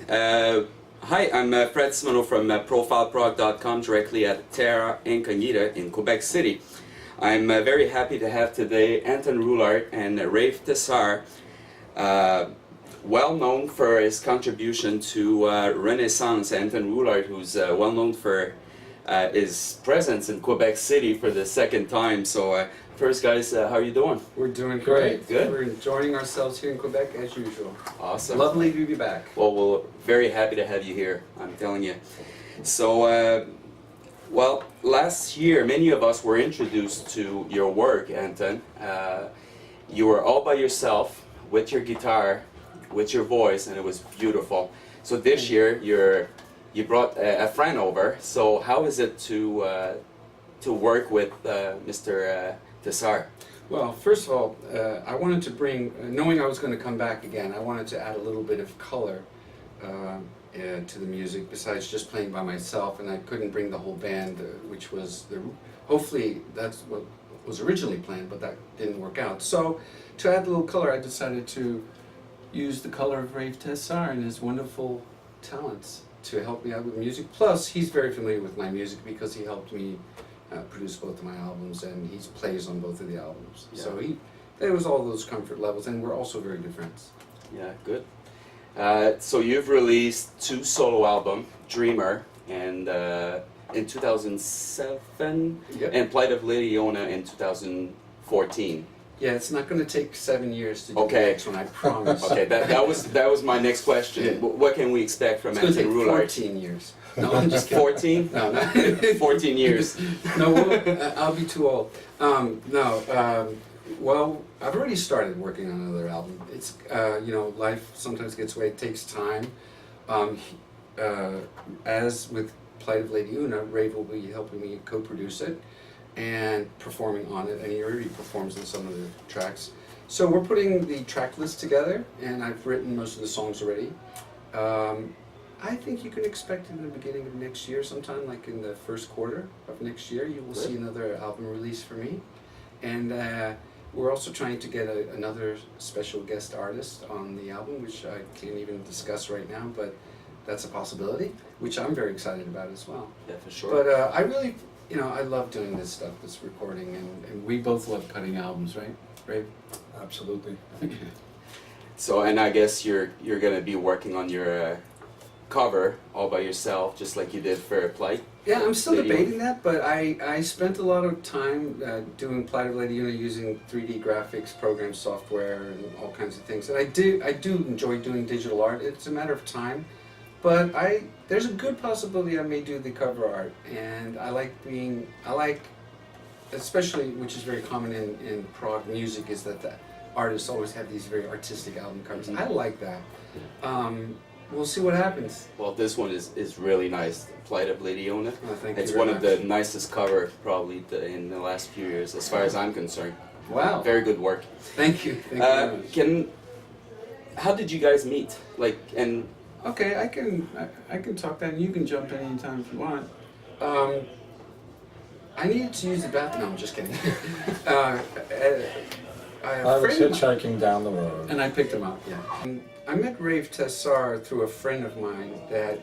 Hi, I'm Fred Simano from PROFILProg.com, directly at Terra Incognita in Quebec City. I'm very happy to have today Anton Roolaart and Rave Tesar, well known for his contribution to Renaissance. Anton Roolaart, who's well known for his presence in Quebec City for the second time. So first, guys, how are you doing? We're doing great. Good. We're enjoying ourselves here in Quebec as usual. Awesome. Lovely to be back. Well, we're very happy to have you here, I'm telling you. So, well, last year many of us were introduced to your work, Anton. You were all by yourself with your guitar, with your voice, and it was beautiful. So this year you brought a friend over. So how is it to work with Mr. Tesar? Well, first of all, I wanted to bring, knowing I was going to come back again, I wanted to add a little bit of color to the music besides just playing by myself, and I couldn't bring the whole band, which was, hopefully that's what was originally planned, but that didn't work out. So to add a little color, I decided to use the color of Rave Tesar and his wonderful talents to help me out with music. Plus, he's very familiar with my music because he helped me produce both of my albums, and he plays on both of the albums. Yeah. So there was all those comfort levels, and we're also very good friends. Yeah, good. So you've released 2 solo albums, Dreamer and in 2007, Yep. and Plight of Lady Ona in 2014. Yeah, it's not going to take 7 years to do Okay. the next one, I promise. Okay, that was my next question. Yeah. What can we expect from It's going to Anton take Roolaart? 14 years. No, I'm just kidding. 14? No, no. 14 years. No, I'll be too old. Well, I've already started working on another album. It's, you know, life sometimes gets away, it takes time. As with Plight of Lady Una, Rave will be helping me co-produce it and performing on it, and he already performs on some of the tracks. So we're putting the track list together, and I've written most of the songs already. I think you can expect in the beginning of next year, sometime like in the first quarter of next year, you will see another album release for me. And we're also trying to get another special guest artist on the album, which I can't even discuss right now, but that's a possibility, which I'm very excited about as well. Yeah, for sure. But I really, you know, I love doing this stuff, this recording, and we both love cutting albums, right? Right? Absolutely. So, and I guess you're gonna be working on your cover all by yourself, just like you did for Plight. Yeah, I'm still Lady debating that, but I spent a lot of time doing Plight of Lady Una using 3D graphics, program software, and all kinds of things. And I do enjoy doing digital art. It's a matter of time, but there's a good possibility I may do the cover art. And I like, especially, which is very common in prog music, is that the artists always have these very artistic album covers. I like that. We'll see what happens. Well, this one is really nice. Plight of Lady Ona. Oh, thank It's you one very of much. the nicest cover probably in the last few years, as far as I'm concerned. Wow. Very good work. Thank you. Thank you very much. How did you guys meet? Like, and Okay, I can talk that, and you can jump in anytime if you want. I needed to use the bathroom. No, I'm just kidding. I was hitchhiking down the road. And I picked him up, yeah. And I met Rave Tesar through a friend of mine that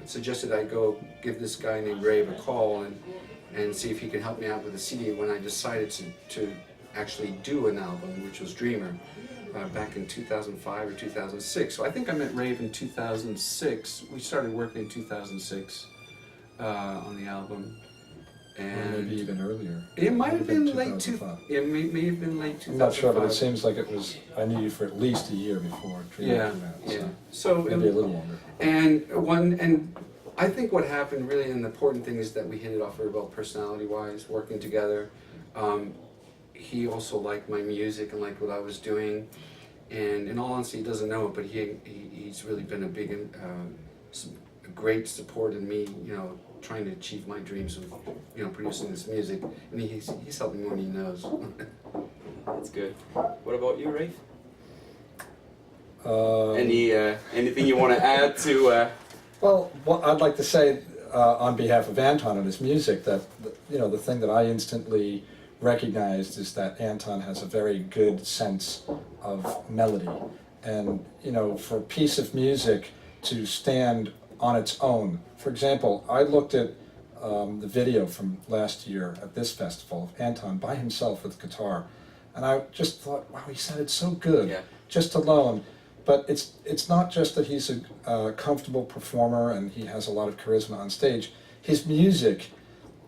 suggested I go give this guy named Rave a call and see if he could help me out with a CD when I decided to actually do an album, which was Dreamer, back in 2005 or 2006. So I think I met Rave in 2006. We started working in 2006 on the album. Or And maybe even earlier. it might have been late 2005. It may have been late 2005. I'm not sure, but it seems like it was, I knew you for at least a year before Dreamer Yeah, came out. yeah. So So maybe a little longer. And I think what happened really, and the important thing is that we hit it off very well personality-wise, working together. He also liked my music and liked what I was doing, and in all honesty, he doesn't know it, but he's really been a great support in me, you know, trying to achieve my dreams of, you know, producing this music, and he's helped me more than he knows. that's good. What about you, Rafe? Um, Anything you want to add to? Well, I'd like to say on behalf of Anton and his music that, you know, the thing that I instantly recognized is that Anton has a very good sense of melody. And, you know, for a piece of music to stand on its own. For example, I looked at the video from last year at this festival of Anton by himself with guitar, and I just thought, wow, he sounded so good, Yeah. just alone. But it's not just that he's a comfortable performer and he has a lot of charisma on stage. His music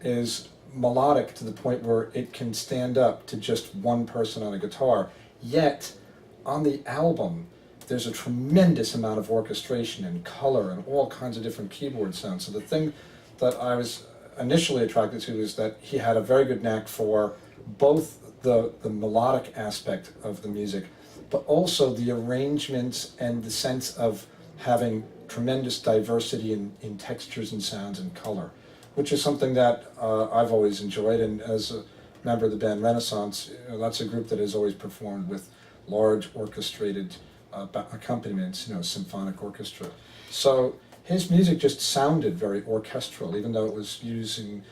is melodic to the point where it can stand up to just one person on a guitar. Yet, on the album, there's a tremendous amount of orchestration and color and all kinds of different keyboard sounds. So the thing that I was initially attracted to is that he had a very good knack for both the melodic aspect of the music, but also the arrangements and the sense of having tremendous diversity in textures and sounds and color, which is something that I've always enjoyed. And as a member of the band Renaissance, that's a group that has always performed with large orchestrated accompaniments, symphonic orchestra. So his music just sounded very orchestral, even though it was using,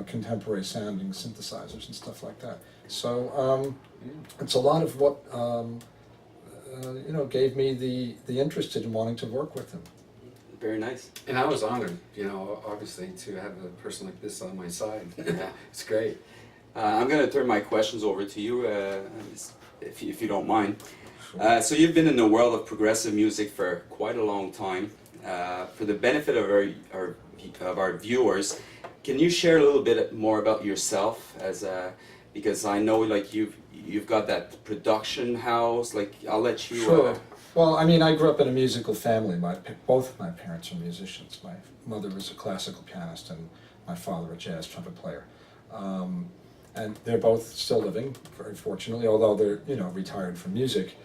contemporary sounding synthesizers and stuff like that. So it's a lot of what, gave me the interest in wanting to work with him. Very nice. And I was honored, obviously, to have a person like this on my side. It's great. I'm going to turn my questions over to you, if you don't mind. So you've been in the world of progressive music for quite a long time. For the benefit of our viewers, can you share a little bit more about yourself, because I know you've got that production house. I'll let you. Sure. Well, I grew up in a musical family. Both of my parents are musicians. My mother was a classical pianist and my father a jazz trumpet player. And they're both still living, very fortunately, although they're retired from music.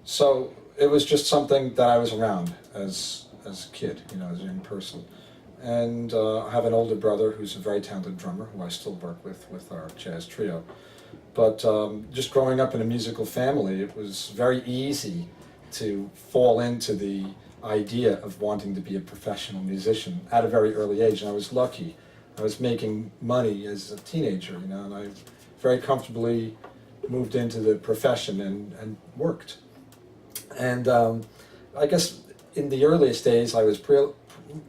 So it was just something that I was around as a kid, as a young person. And I have an older brother who's a very talented drummer who I still work with our jazz trio. But just growing up in a musical family, it was very easy to fall into the idea of wanting to be a professional musician at a very early age, and I was lucky. I was making money as a teenager, and I very comfortably moved into the profession and worked. And I guess in the earliest days, I was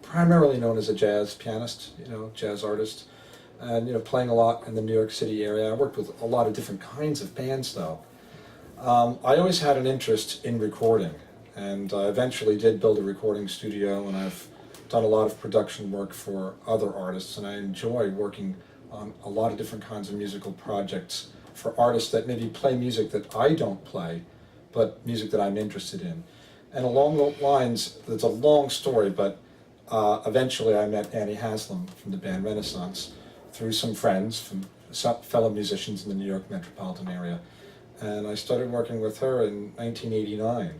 primarily known as a jazz pianist, jazz artist, and playing a lot in the New York City area. I worked with a lot of different kinds of bands, though. I always had an interest in recording, and I eventually did build a recording studio, and I've done a lot of production work for other artists, and I enjoy working on a lot of different kinds of musical projects for artists that maybe play music that I don't play, but music that I'm interested in. And along those lines, it's a long story, but eventually I met Annie Haslam from the band Renaissance through some friends, from some fellow musicians in the New York metropolitan area. And I started working with her in 1989.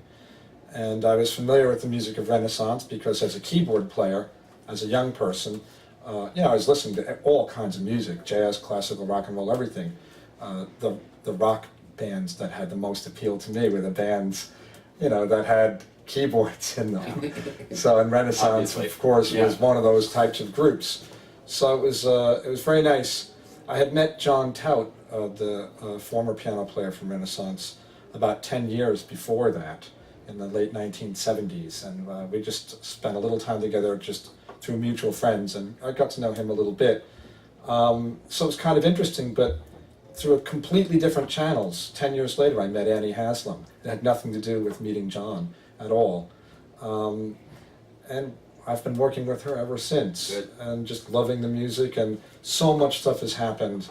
And I was familiar with the music of Renaissance because as a keyboard player, as a young person, I was listening to all kinds of music, jazz, classical, rock and roll, everything. The rock bands that had the most appeal to me were the bands, that had keyboards in them. So, and Renaissance, Obviously. of course, was one of those types of groups. So it was very nice. I had met John Tout, the former piano player from Renaissance, about 10 years before that, in the late 1970s, and we just spent a little time together just through mutual friends, and I got to know him a little bit. So it was kind of interesting, but through completely different channels. 10 years later, I met Annie Haslam. It had nothing to do with meeting John at all. And I've been working with her ever since. Good. And just loving the music, and so much stuff has happened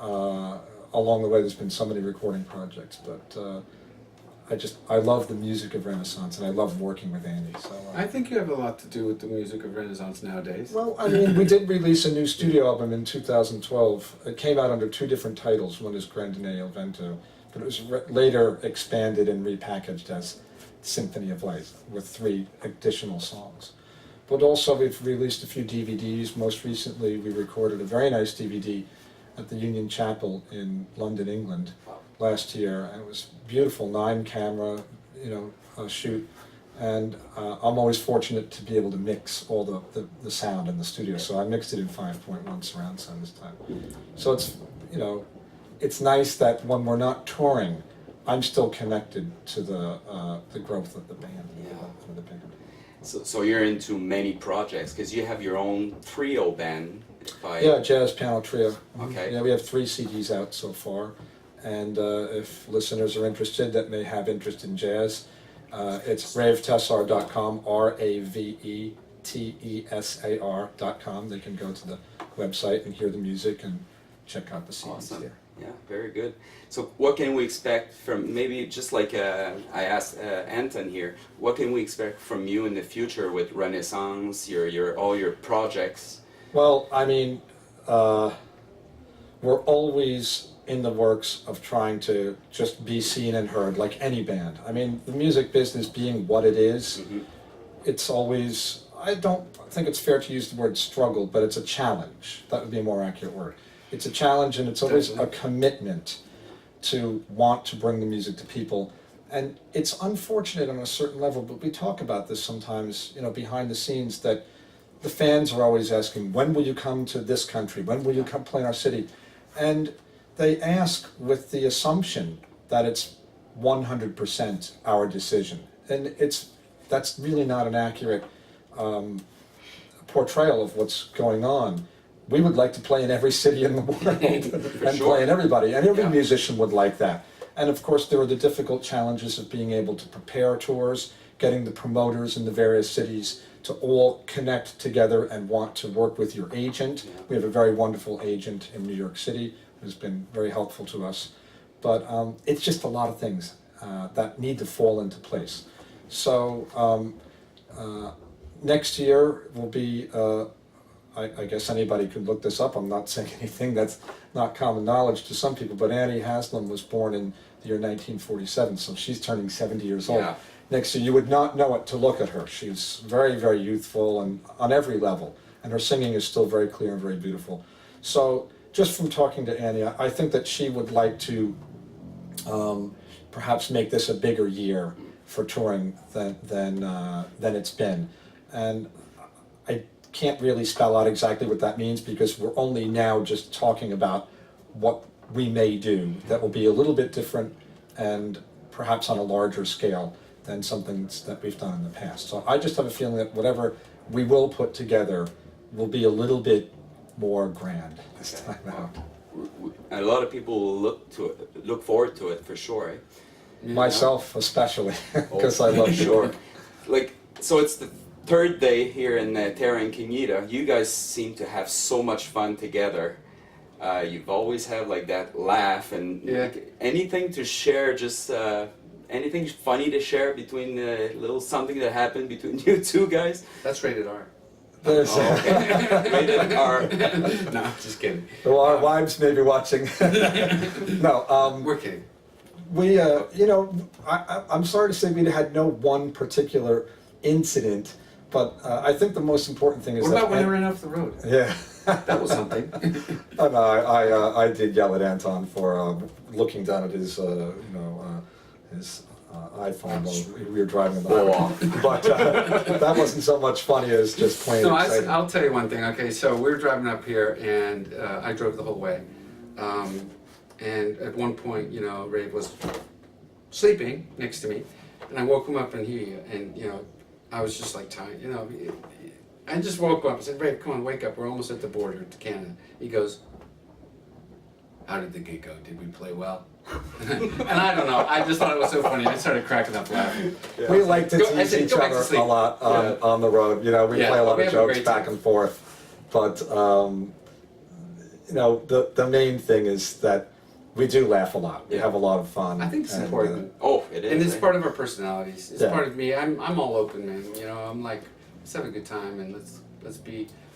along the way. There's been so many recording projects, but I love the music of Renaissance, and I love working with Andy. So I think you have a lot to do with the music of Renaissance nowadays. well, we did release a new studio album in 2012. It came out under two different titles. One is Grandine El Vento, but it was later expanded and repackaged as Symphony of Light with 3 additional songs. But also we've released a few DVDs. Most recently we recorded a very nice DVD at the Union Chapel in London, England last year, and it was beautiful 9-camera, shoot. And I'm always fortunate to be able to mix all the sound in the studio. So I mixed it in 5.1 surround sound this time. So it's nice that when we're not touring, I'm still connected to the growth of the band. Yeah. Of the band. So you're into many projects because you have your own trio band. Yeah, jazz piano trio. Okay. Yeah, we have 3 CDs out so far, and if listeners are interested that may have interest in jazz, it's ravetesar.com, RAVETESAR.com. They can go to the website and hear the music and check out the CDs Awesome. there. Yeah, very good. So what can we expect from, maybe just like I asked Anton here, what can we expect from you in the future with Renaissance, all your projects? Well, I mean, we're always in the works of trying to just be seen and heard like any band. I mean, the music business being what it is, it's always, I don't think it's fair to use the word struggle, but it's a challenge. That would be a more accurate word. It's a challenge, and it's always a commitment to want to bring the music to people. And it's unfortunate on a certain level, but we talk about this sometimes, you know, behind the scenes, that the fans are always asking, when will you come to this country? When will you come play in our city? And they ask with the assumption that it's 100% our decision. And that's really not an accurate portrayal of what's going on. We would like to play in every city in the world and play in everybody, and every musician would like that. And of course there are the difficult challenges of being able to prepare tours, getting the promoters in the various cities to all connect together and want to work with your agent. We have a very wonderful agent in New York City who's been very helpful to us. But it's just a lot of things that need to fall into place. So next year will be, I guess anybody could look this up. I'm not saying anything that's not common knowledge to some people, but Annie Haslam was born in the year 1947, so she's turning 70 years old. Yeah. Next year, you would not know it to look at her. She's very, very youthful and on every level, and her singing is still very clear and very beautiful. So just from talking to Annie, I think that she would like to perhaps make this a bigger year for touring than it's been. And I can't really spell out exactly what that means because we're only now just talking about what we may do that will be a little bit different and perhaps on a larger scale than something that we've done in the past. So I just have a feeling that whatever we will put together will be a little bit more grand this time out. A lot of people will look forward to it for sure. Eh? Myself especially, because I love sure. Like, so it's the 3rd day here in Terra Incognita. You guys seem to have so much fun together. You've always had like that laugh and like, anything to share, just anything funny to share between little something that happened between you two guys? That's rated R. There's Okay. Rated R. No, just kidding. well, our wives may be watching. No, We're kidding. we, you know, I'm sorry to say we had no one particular incident, but I think the most important thing is What that... about when I ran off the road? Yeah. That was something. Oh, no, I did yell at Anton for looking down at his, his iPhone while we were driving in the highway. But that wasn't so much funny as just plain No, exciting. I'll tell you one thing. Okay, so we were driving up here, and I drove the whole way. And at one point, you know, Rave was sleeping next to me, and I woke him up, and I was just like tired, you know. I just woke up and said, Rave, come on, wake up. We're almost at the border to Canada. He goes, how did the gig go? Did we play well? And I don't know. I just thought it was so funny. I started cracking up laughing. Yeah. We like to tease each go back to other sleep. a lot on the road. You know, we play a lot of jokes back and forth. But, you know, the main thing is that we do laugh a lot. We have a lot of fun. I think it's important. It is. And it's part of our personalities. It's Yeah. part of me. I'm all open, man. You know, I'm like, let's have a good time and let's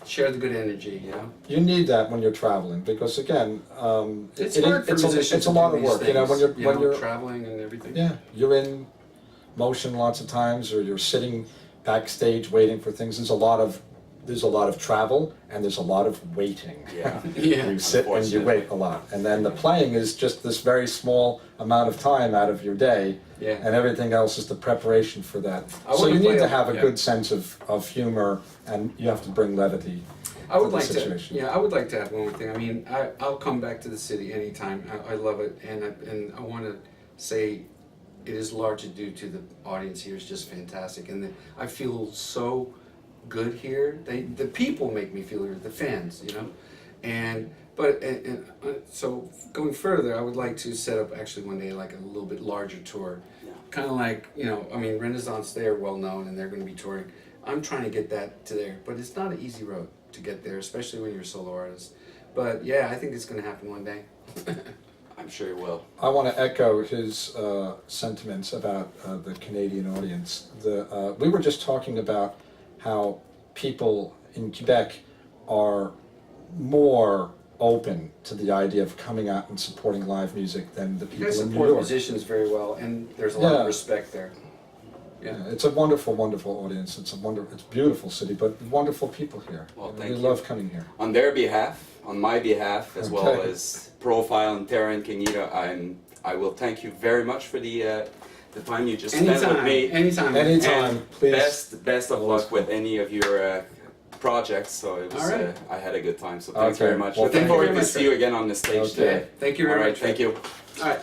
share the good energy. You know. You need that when you're traveling because again, It's hard for musicians it's a to lot do of these work. You know, things, when you're traveling and everything. yeah, you're in motion lots of times, or you're sitting backstage waiting for things. There's a lot of travel and there's a lot of waiting. Yeah. Yeah. You sit and you wait a lot, and then the playing is just this very small amount of time out of your day, Yeah. and everything else is the preparation for that. I So wanna you need play to a- have a yeah. good sense of humor, and you have to bring levity. I would the like to. situation. Yeah, I would like to add one more thing. I mean, I'll come back to the city anytime. I love it, and I want to say it is largely due to the audience here is just fantastic, and I feel so good here. The people make me feel here, the fans, you know, so going further, I would like to set up actually one day like a little bit larger tour, kind of like, you know, I mean, Renaissance, they're well known and they're going to be touring. I'm trying to get that to there, but it's not an easy road to get there, especially when you're a solo artist. But yeah, I think it's going to happen one day. I'm sure it will. I want to echo his sentiments about the Canadian audience. We were just talking about how people in Quebec are more open to the idea of coming out and supporting live music than the You people guys in New support York. musicians very well, and there's a lot Yeah. of respect there. Yeah, it's a wonderful, wonderful audience. It's a beautiful city, but wonderful people here. Well, And thank we you. love coming here. On their behalf, on my behalf, as well Okay. as Profile and Terra Incognita, I will thank you very much for the time you just spent with Anytime, me. anytime. Anytime, And please. best of Always luck with any of your projects. So it was, All right. I had a good time. So thanks Okay. very much. Well, Looking thank you forward very to much, see you again on the stage Okay. today. Thank you very All right, much. thank you. All right.